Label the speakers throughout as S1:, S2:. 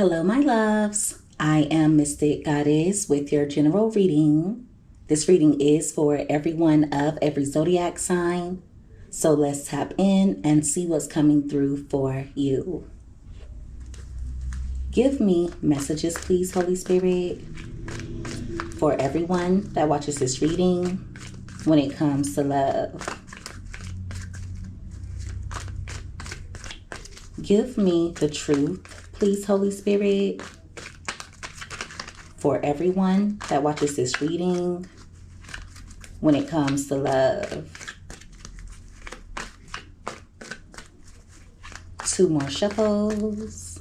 S1: Hello, my loves. I am Mystic Goddess with your general reading. This reading is for everyone of every zodiac sign. So let's tap in and see what's coming through for you. Give me messages, please, Holy Spirit, for everyone that watches this reading when it comes to love. Give me the truth, please, Holy Spirit, for everyone that watches this reading when it comes to love. 2 more shuffles.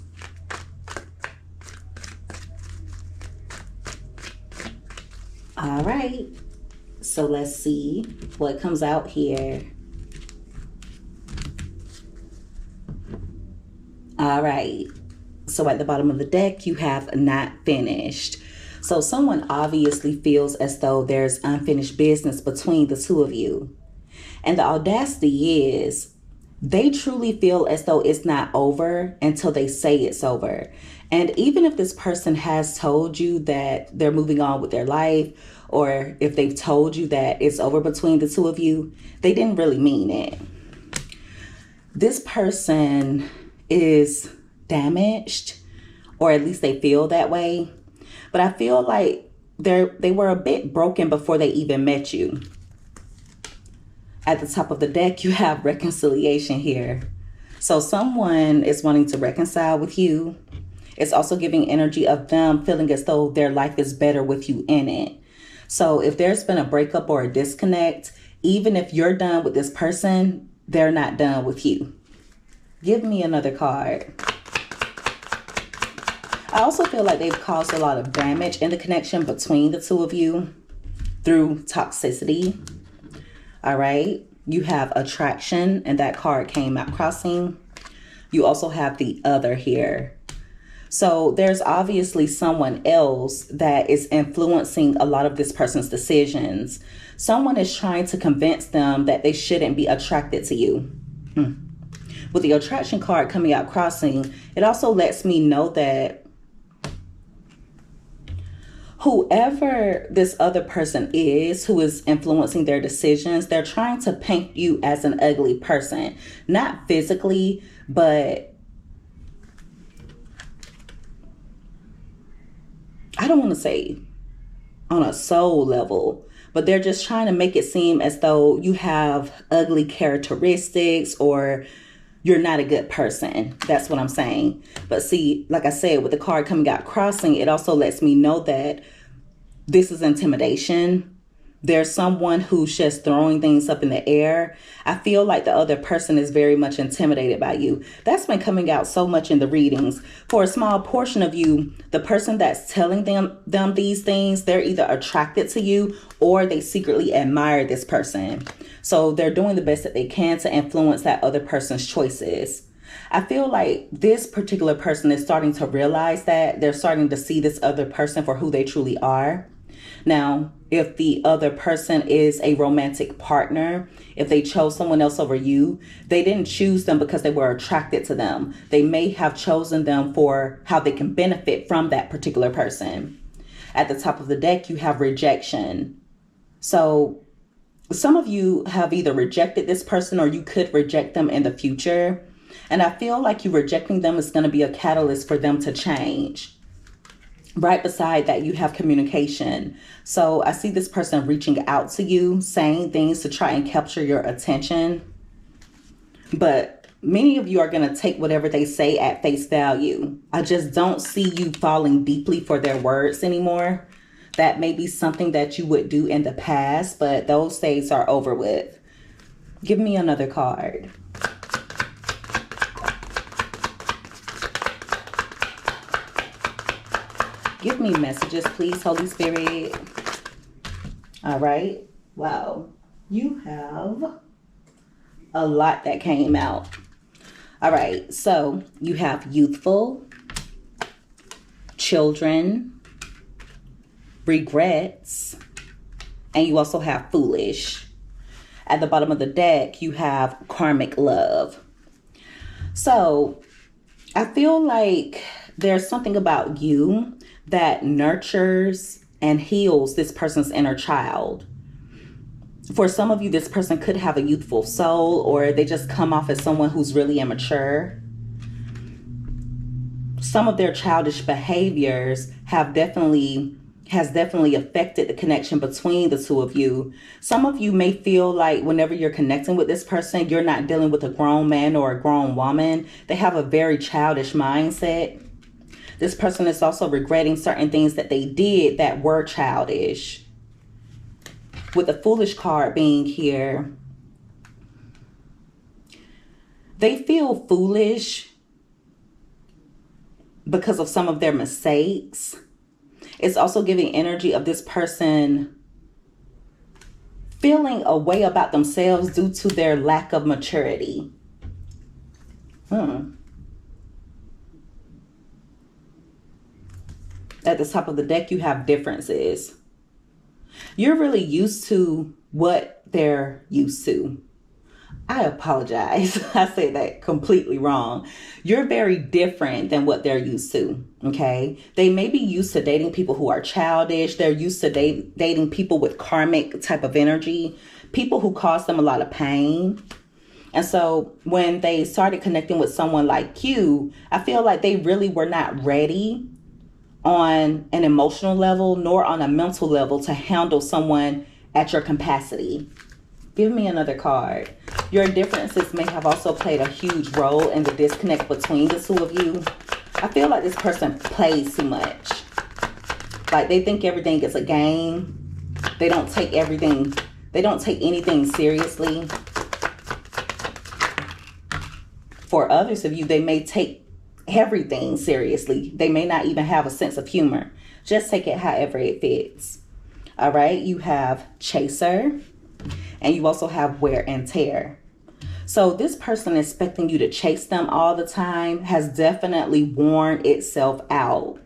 S1: All right, so let's see what comes out here. All right, so at the bottom of the deck, you have not finished. So someone obviously feels as though there's unfinished business between the two of you. And the audacity is they truly feel as though it's not over until they say it's over. And even if this person has told you that they're moving on with their life, or if they've told you that it's over between the two of you, they didn't really mean it. This person is damaged, or at least they feel that way. But I feel like they were a bit broken before they even met you. At the top of the deck, you have reconciliation here. So someone is wanting to reconcile with you. It's also giving energy of them feeling as though their life is better with you in it. So if there's been a breakup or a disconnect, even if you're done with this person, they're not done with you. Give me another card. I also feel like they've caused a lot of damage in the connection between the two of you through toxicity. All right. You have attraction, and that card came out crossing. You also have the other here. So there's obviously someone else that is influencing a lot of this person's decisions. Someone is trying to convince them that they shouldn't be attracted to you. With the attraction card coming out crossing, it also lets me know that whoever this other person is who is influencing their decisions, they're trying to paint you as an ugly person. Not physically, but I don't want to say on a soul level, but they're just trying to make it seem as though you have ugly characteristics or you're not a good person. That's what I'm saying. But see, like I said, with the card coming out crossing, it also lets me know that this is intimidation. There's someone who's just throwing things up in the air. I feel like the other person is very much intimidated by you. That's been coming out so much in the readings. For a small portion of you, the person that's telling them these things, they're either attracted to you or they secretly admire this person. So they're doing the best that they can to influence that other person's choices. I feel like this particular person is starting to realize that they're starting to see this other person for who they truly are. Now, if the other person is a romantic partner, if they chose someone else over you, they didn't choose them because they were attracted to them. They may have chosen them for how they can benefit from that particular person. At the top of the deck, you have rejection. So some of you have either rejected this person or you could reject them in the future. And I feel like you rejecting them is going to be a catalyst for them to change. Right beside that, you have communication. So I see this person reaching out to you, saying things to try and capture your attention. But many of you are going to take whatever they say at face value. I just don't see you falling deeply for their words anymore. That may be something that you would do in the past, but those days are over with. Give me another card. Give me messages, please, Holy Spirit. All right. Wow. You have a lot that came out. All right. So you have youthful, children, regrets, and you also have foolish. At the bottom of the deck, you have karmic love. So I feel like There's something about you that nurtures and heals this person's inner child. For some of you, this person could have a youthful soul, or they just come off as someone who's really immature. Some of their childish behaviors has definitely affected the connection between the two of you. Some of you may feel like whenever you're connecting with this person, you're not dealing with a grown man or a grown woman. They have a very childish mindset. This person is also regretting certain things that they did that were childish. With the Foolish card being here, they feel foolish because of some of their mistakes. It's also giving energy of this person feeling a way about themselves due to their lack of maturity. At the top of the deck, you have differences. You're really used to what they're used to. I apologize. I said that completely wrong. You're very different than what they're used to. Okay. They may be used to dating people who are childish. They're used to dating people with karmic type of energy, people who cause them a lot of pain. And so when they started connecting with someone like you, I feel like they really were not ready on an emotional level nor on a mental level to handle someone at your capacity. Give me another card. Your differences may have also played a huge role in the disconnect between the two of you. I feel like this person plays too much. Like they think everything is a game. They don't take anything seriously. For others of you, they may take everything seriously. They may not even have a sense of humor. Just take it however it fits. All right, you have Chaser, and you also have Wear and Tear. So this person expecting you to chase them all the time has definitely worn itself out.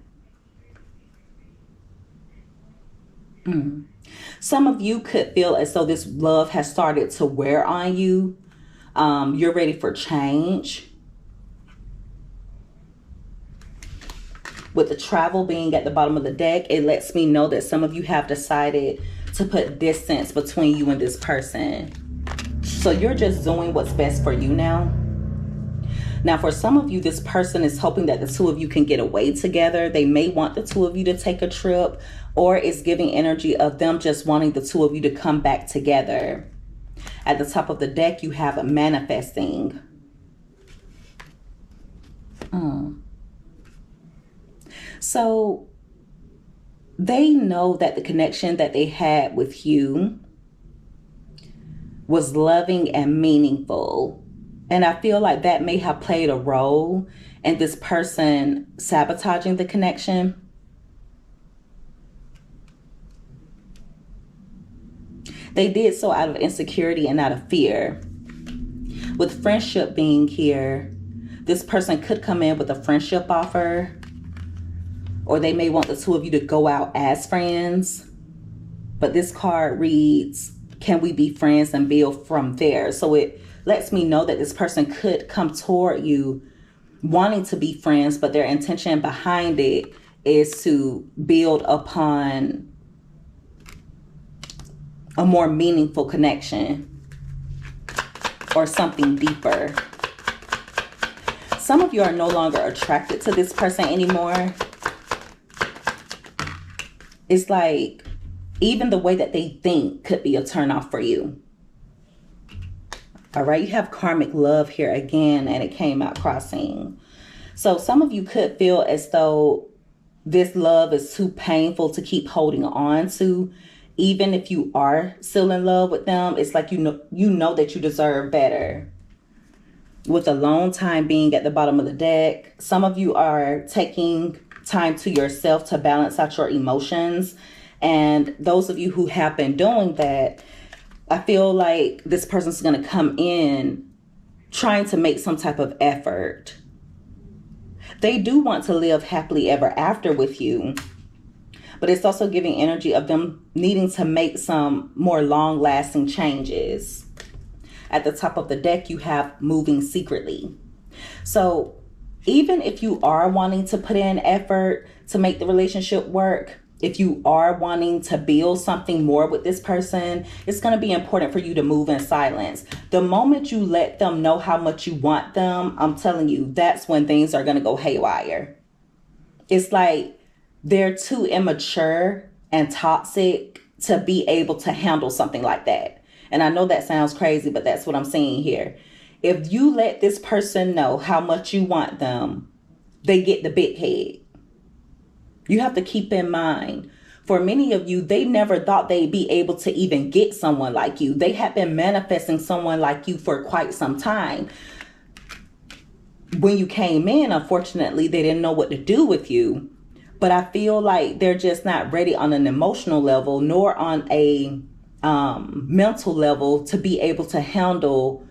S1: Some of you could feel as though this love has started to wear on you. You're ready for change. With the Travel being at the bottom of the deck, it lets me know that some of you have decided to put distance between you and this person. So you're just doing what's best for you now. Now, for some of you, this person is hoping that the two of you can get away together. They may want the two of you to take a trip, or it's giving energy of them just wanting the two of you to come back together. At the top of the deck, you have Manifesting. So they know that the connection that they had with you was loving and meaningful. And I feel like that may have played a role in this person sabotaging the connection. They did so out of insecurity and out of fear. With Friendship being here, this person could come in with a friendship offer, or they may want the two of you to go out as friends. But this card reads, can we be friends and build from there? So it lets me know that this person could come toward you wanting to be friends, but their intention behind it is to build upon a more meaningful connection or something deeper. Some of you are no longer attracted to this person anymore. It's like even the way that they think could be a turnoff for you. All right, you have Karmic Love here again, and it came out crossing. So some of you could feel as though this love is too painful to keep holding on to. Even if you are still in love with them, it's like you know that you deserve better. With a long time being at the bottom of the deck, some of you are taking time to yourself to balance out your emotions. And those of you who have been doing that, I feel like this person's going to come in trying to make some type of effort. They do want to live happily ever after with you, but it's also giving energy of them needing to make some more long-lasting changes. At the top of the deck, you have Moving Secretly. So even if you are wanting to put in effort to make the relationship work, if you are wanting to build something more with this person, it's going to be important for you to move in silence. The moment you let them know how much you want them, I'm telling you, that's when things are going to go haywire. It's like they're too immature and toxic to be able to handle something like that. And I know that sounds crazy, but that's what I'm saying here. If you let this person know how much you want them, they get the big head. You have to keep in mind, for many of you, they never thought they'd be able to even get someone like you. They had been manifesting someone like you for quite some time. When you came in, unfortunately, they didn't know what to do with you. But I feel like they're just not ready on an emotional level, nor on a mental level to be able to handle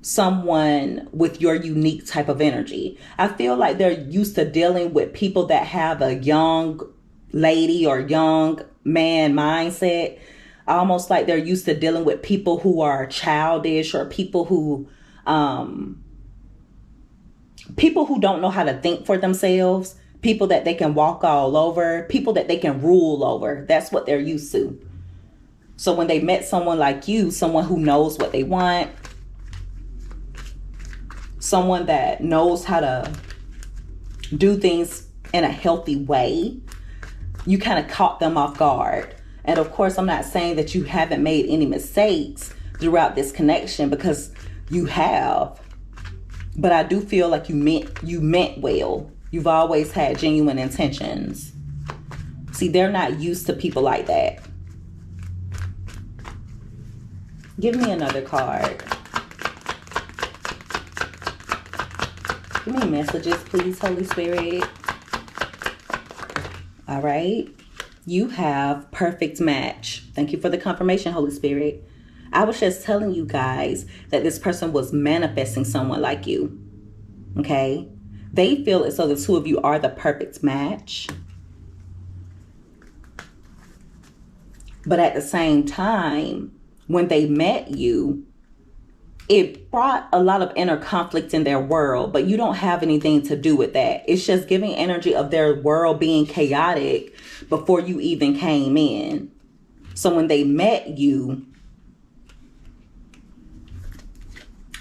S1: someone with your unique type of energy. I feel like they're used to dealing with people that have a young lady or young man mindset. Almost like they're used to dealing with people who are childish, or people who don't know how to think for themselves, people that they can walk all over, people that they can rule over. That's what they're used to. So when they met someone like you, someone who knows what they want, someone that knows how to do things in a healthy way, you kind of caught them off guard. And of course, I'm not saying that you haven't made any mistakes throughout this connection, because you have. But I do feel like you meant well. You've always had genuine intentions. See, they're not used to people like that. Give me another card. Give me messages, please, Holy Spirit. All right. You have perfect match. Thank you for the confirmation, Holy Spirit. I was just telling you guys that this person was manifesting someone like you. Okay? They feel as though the two of you are the perfect match. But at the same time, when they met you, it brought a lot of inner conflict in their world, but you don't have anything to do with that. It's just giving energy of their world being chaotic before you even came in. So when they met you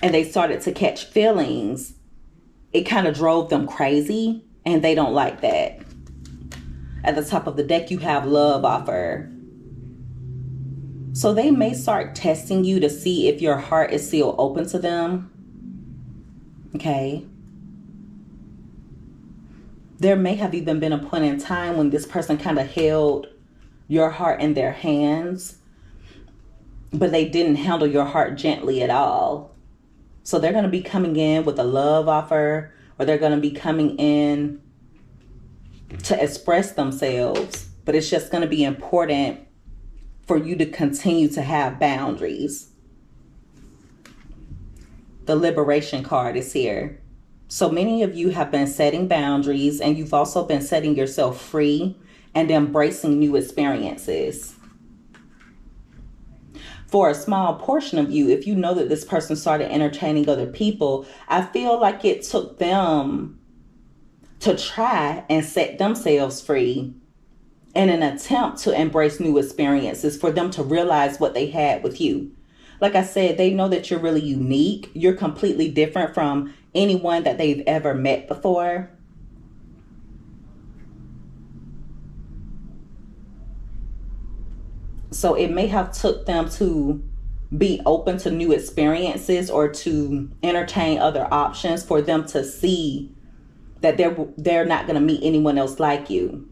S1: and they started to catch feelings, it kind of drove them crazy, and they don't like that. At the top of the deck, you have love offer. So they may start testing you to see if your heart is still open to them. Okay. There may have even been a point in time when this person kind of held your heart in their hands, but they didn't handle your heart gently at all. So they're going to be coming in with a love offer, or they're going to be coming in to express themselves. But it's just going to be important for you to continue to have boundaries. The liberation card is here. So many of you have been setting boundaries, and you've also been setting yourself free and embracing new experiences. For a small portion of you, if you know that this person started entertaining other people, I feel like it took them to try and set themselves free in an attempt to embrace new experiences, for them to realize what they had with you. Like I said, they know that you're really unique. You're completely different from anyone that they've ever met before. So it may have took them to be open to new experiences, or to entertain other options, for them to see that they're not going to meet anyone else like you.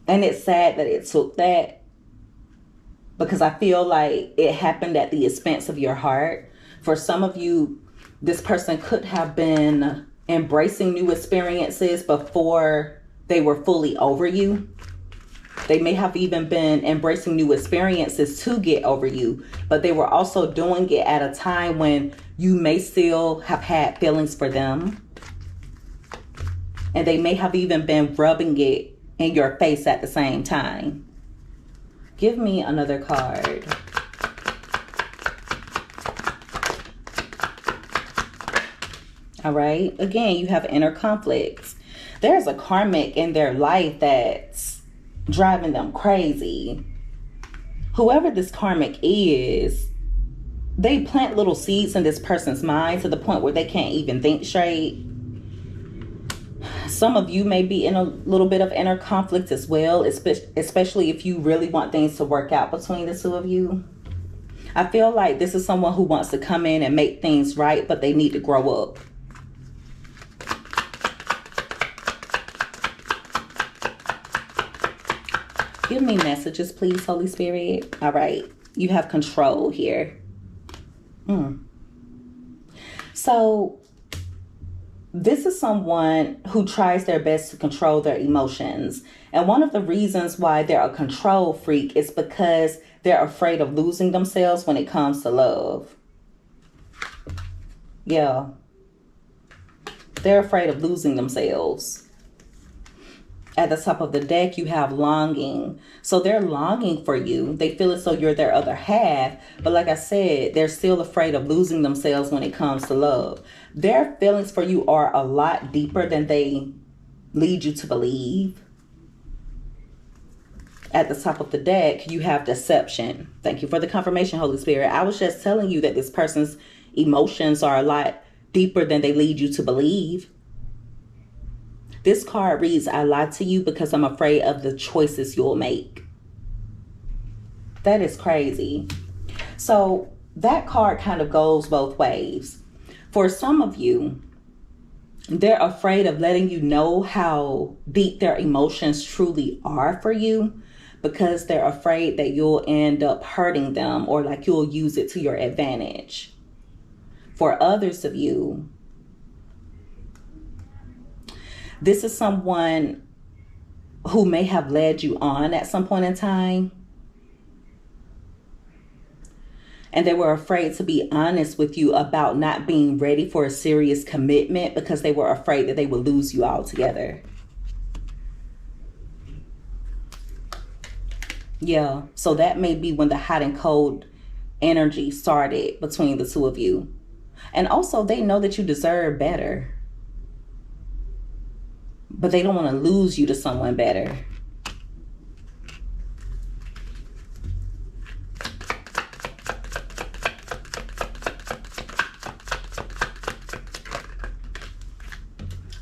S1: And it's sad that it took that, because I feel like it happened at the expense of your heart. For some of you, this person could have been embracing new experiences before they were fully over you. They may have even been embracing new experiences to get over you, but they were also doing it at a time when you may still have had feelings for them. And they may have even been rubbing it in your face at the same time. Give me another card. All right. Again, you have inner conflicts. There's a karmic in their life that's driving them crazy. Whoever this karmic is, they plant little seeds in this person's mind to the point where they can't even think straight. Some of you may be in a little bit of inner conflict as well, especially if you really want things to work out between the two of you. I feel like this is someone who wants to come in and make things right, but they need to grow up. Give me messages, please, Holy Spirit. All right. You have control here. So this is someone who tries their best to control their emotions. And one of the reasons why they're a control freak is because they're afraid of losing themselves when it comes to love. Yeah. They're afraid of losing themselves. At the top of the deck, you have longing. So they're longing for you. They feel as though you're their other half. But like I said, they're still afraid of losing themselves when it comes to love. Their feelings for you are a lot deeper than they lead you to believe. At the top of the deck, you have deception. Thank you for the confirmation, Holy Spirit. I was just telling you that this person's emotions are a lot deeper than they lead you to believe. This card reads, I lied to you because I'm afraid of the choices you'll make. That is crazy. So that card kind of goes both ways. For some of you, they're afraid of letting you know how deep their emotions truly are for you because they're afraid that you'll end up hurting them or like you'll use it to your advantage. For others of you, this is someone who may have led you on at some point in time. And they were afraid to be honest with you about not being ready for a serious commitment because they were afraid that they would lose you altogether. Yeah, so that may be when the hot and cold energy started between the two of you. And also they know that you deserve better. But they don't want to lose you to someone better.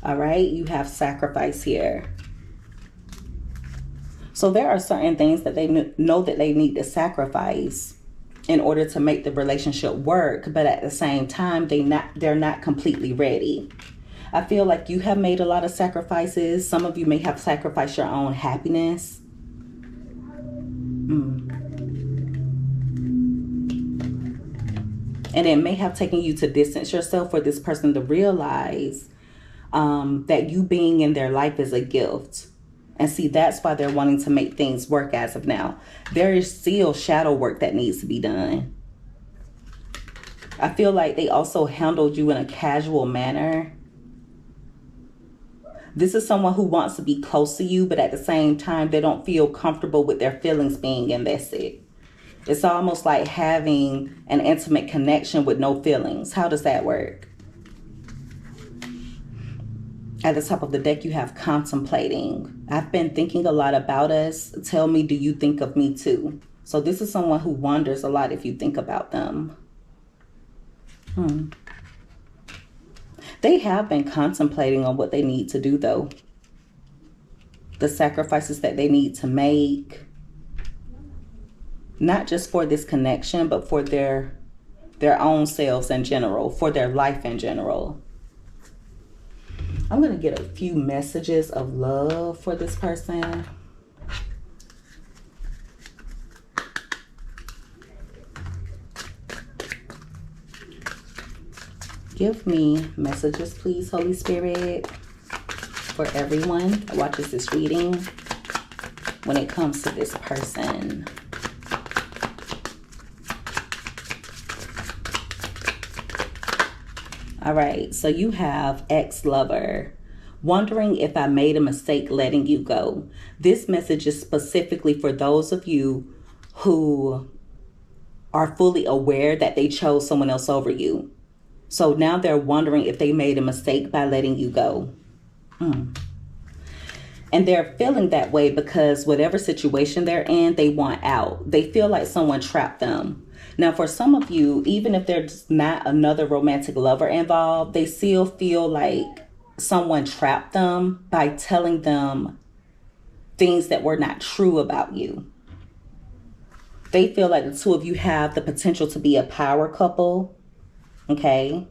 S1: All right, you have sacrifice here. So there are certain things that they know that they need to sacrifice in order to make the relationship work. But at the same time, they're not completely ready. I feel like you have made a lot of sacrifices. Some of you may have sacrificed your own happiness. And it may have taken you to distance yourself for this person to realize that you being in their life is a gift. And see, that's why they're wanting to make things work as of now. There is still shadow work that needs to be done. I feel like they also handled you in a casual manner. This is someone who wants to be close to you, but at the same time, they don't feel comfortable with their feelings being invested. It's almost like having an intimate connection with no feelings. How does that work? At the top of the deck, you have contemplating. I've been thinking a lot about us. Tell me, do you think of me too? So this is someone who wonders a lot if you think about them. They have been contemplating on what they need to do, though. The sacrifices that they need to make. Not just for this connection, but for their own selves in general, for their life in general. I'm going to get a few messages of love for this person. Give me messages, please, Holy Spirit, for everyone that watches this reading when it comes to this person. All right, so you have ex-lover, wondering if I made a mistake letting you go. This message is specifically for those of you who are fully aware that they chose someone else over you. So now they're wondering if they made a mistake by letting you go. And they're feeling that way because whatever situation they're in, they want out. They feel like someone trapped them. Now, for some of you, even if there's not another romantic lover involved, they still feel like someone trapped them by telling them things that were not true about you. They feel like the two of you have the potential to be a power couple, okay?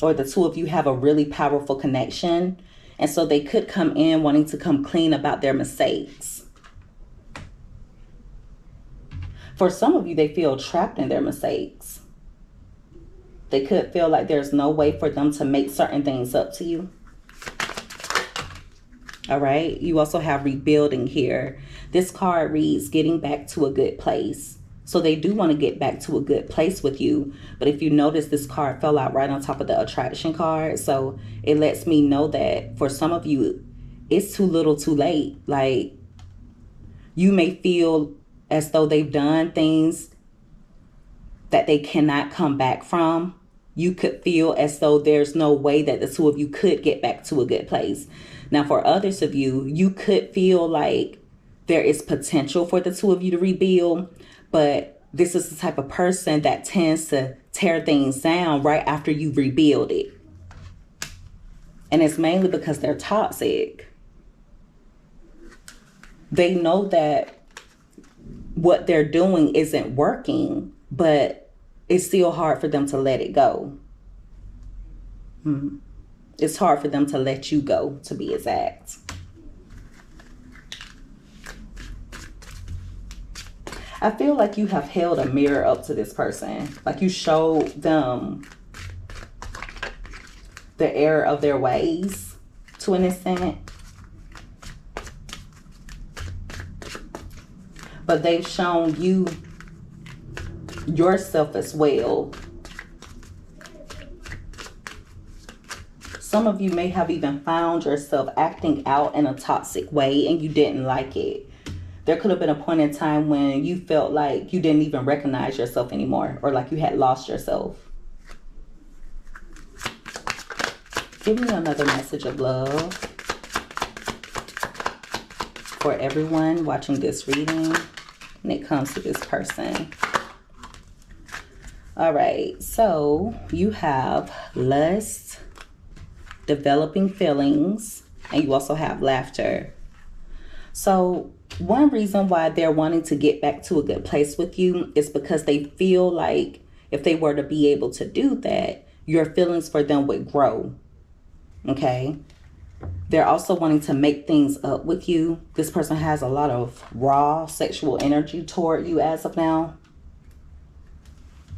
S1: Or the two of you have a really powerful connection. And so they could come in wanting to come clean about their mistakes. For some of you, they feel trapped in their mistakes. They could feel like there's no way for them to make certain things up to you. All right. You also have rebuilding here. This card reads getting back to a good place. So they do want to get back to a good place with you. But if you notice, this card fell out right on top of the attraction card. So it lets me know that for some of you, it's too little too late. Like, you may feel as though they've done things that they cannot come back from. You could feel as though there's no way that the two of you could get back to a good place. Now, for others of you, you could feel like there is potential for the two of you to rebuild, but this is the type of person that tends to tear things down right after you rebuild it. And it's mainly because they're toxic. They know that what they're doing isn't working, but it's still hard for them to let it go. It's hard for them to let you go, to be exact. I feel like you have held a mirror up to this person. Like you showed them the error of their ways to an extent. But they've shown you yourself as well. Some of you may have even found yourself acting out in a toxic way and you didn't like it. There could have been a point in time when you felt like you didn't even recognize yourself anymore, or like you had lost yourself. Give me another message of love for everyone watching this reading when it comes to this person. All right, so you have lust, developing feelings, and you also have laughter. So one reason why they're wanting to get back to a good place with you is because they feel like if they were to be able to do that, your feelings for them would grow. Okay? They're also wanting to make things up with you. This person has a lot of raw sexual energy toward you as of now.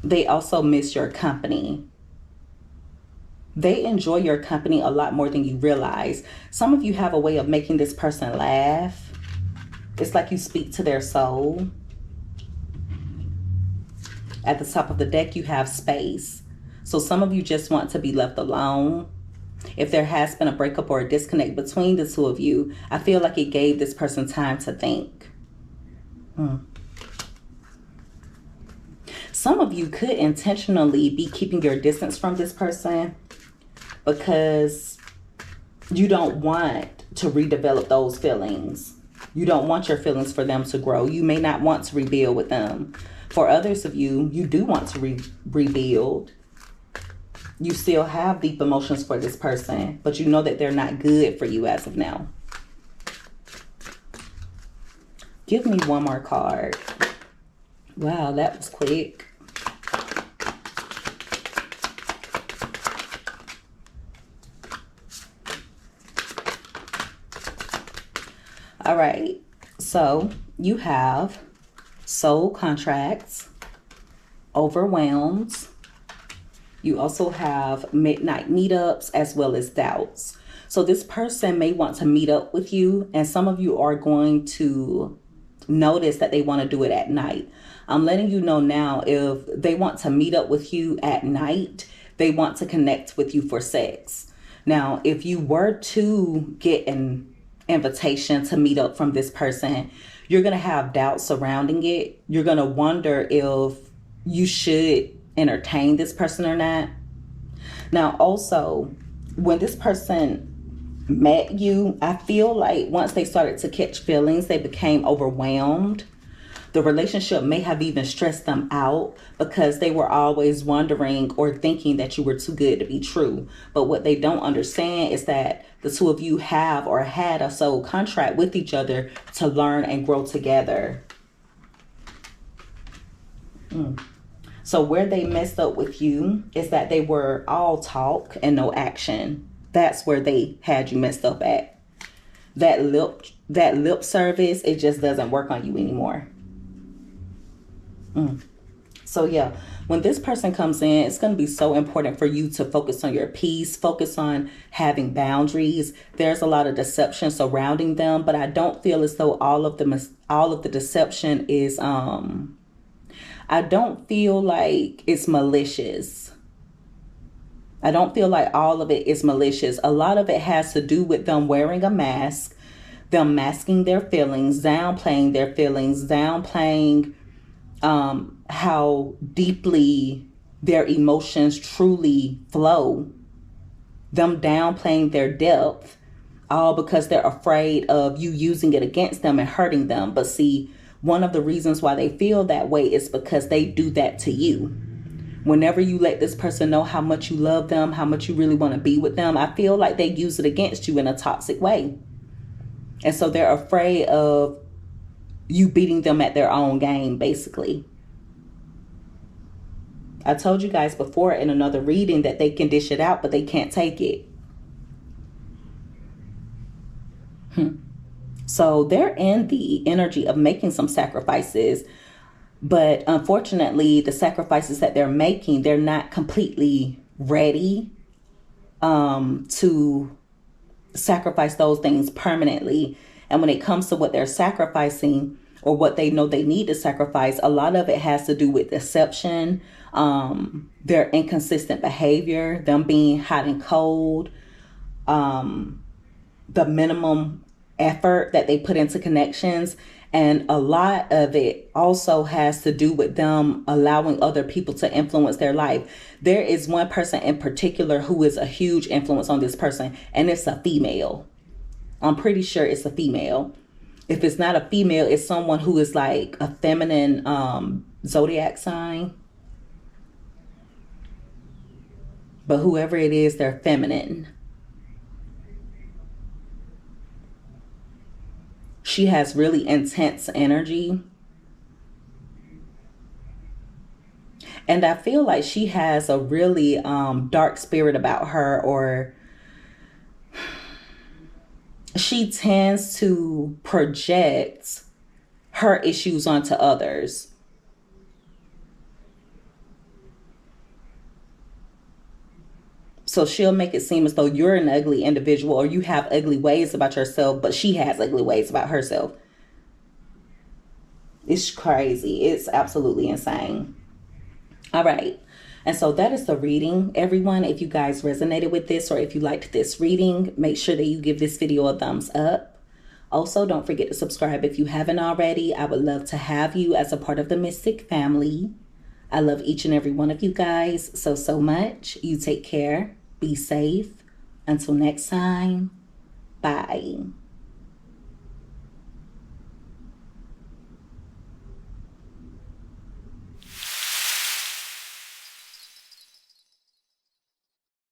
S1: They also miss your company. They enjoy your company a lot more than you realize. Some of you have a way of making this person laugh. It's like you speak to their soul. At the top of the deck, you have space. So some of you just want to be left alone. If there has been a breakup or a disconnect between the two of you, I feel like it gave this person time to think. Some of you could intentionally be keeping your distance from this person because you don't want to redevelop those feelings. You don't want your feelings for them to grow. You may not want to rebuild with them. For others of you, you do want to rebuild. You still have deep emotions for this person, but you know that they're not good for you as of now. Give me one more card. Wow, that was quick. All right, so you have soul contracts, overwhelmed. You also have midnight meetups as well as doubts. So this person may want to meet up with you, and some of you are going to notice that they want to do it at night. I'm letting you know now, if they want to meet up with you at night, they want to connect with you for sex. Now, if you were to get an invitation to meet up from this person, you're going to have doubts surrounding it. You're going to wonder if you should entertain this person or not. Now, also, when this person met you, I feel like once they started to catch feelings, they became overwhelmed. The relationship may have even stressed them out because they were always wondering or thinking that you were too good to be true. But what they don't understand is that the two of you have or had a soul contract with each other to learn and grow together. So where they messed up with you is that they were all talk and no action. That's where they had you messed up at. That lip service, it just doesn't work on you anymore. So yeah, when this person comes in, it's going to be so important for you to focus on your peace, focus on having boundaries. There's a lot of deception surrounding them, but I don't feel as though all of the deception is I don't feel like it's malicious. I don't feel like all of it is malicious. A lot of it has to do with them wearing a mask, them masking their feelings, downplaying their feelings, downplaying how deeply their emotions truly flow, them downplaying their depth, all because they're afraid of you using it against them and hurting them. But see, one of the reasons why they feel that way is because they do that to you. Whenever you let this person know how much you love them, how much you really want to be with them, I feel like they use it against you in a toxic way. And so they're afraid of you beating them at their own game, basically. I told you guys before in another reading that they can dish it out, but they can't take it. So they're in the energy of making some sacrifices, but unfortunately, the sacrifices that they're making, they're not completely ready to sacrifice those things permanently. And when it comes to what they're sacrificing or what they know they need to sacrifice, a lot of it has to do with deception, their inconsistent behavior, them being hot and cold, the minimum effort that they put into connections. And a lot of it also has to do with them allowing other people to influence their life. There is one person in particular who is a huge influence on this person, and it's a female. I'm pretty sure it's a female. If it's not a female, it's someone who is like a feminine zodiac sign. But whoever it is, they're feminine. She has really intense energy. And I feel like she has a really dark spirit about her, or she tends to project her issues onto others. So she'll make it seem as though you're an ugly individual or you have ugly ways about yourself, but she has ugly ways about herself. It's crazy. It's absolutely insane. All right. And so that is the reading, everyone. If you guys resonated with this or if you liked this reading, make sure that you give this video a thumbs up. Also, don't forget to subscribe if you haven't already. I would love to have you as a part of the Mystic family. I love each and every one of you guys so much. You take care. Be safe. Until next time, bye.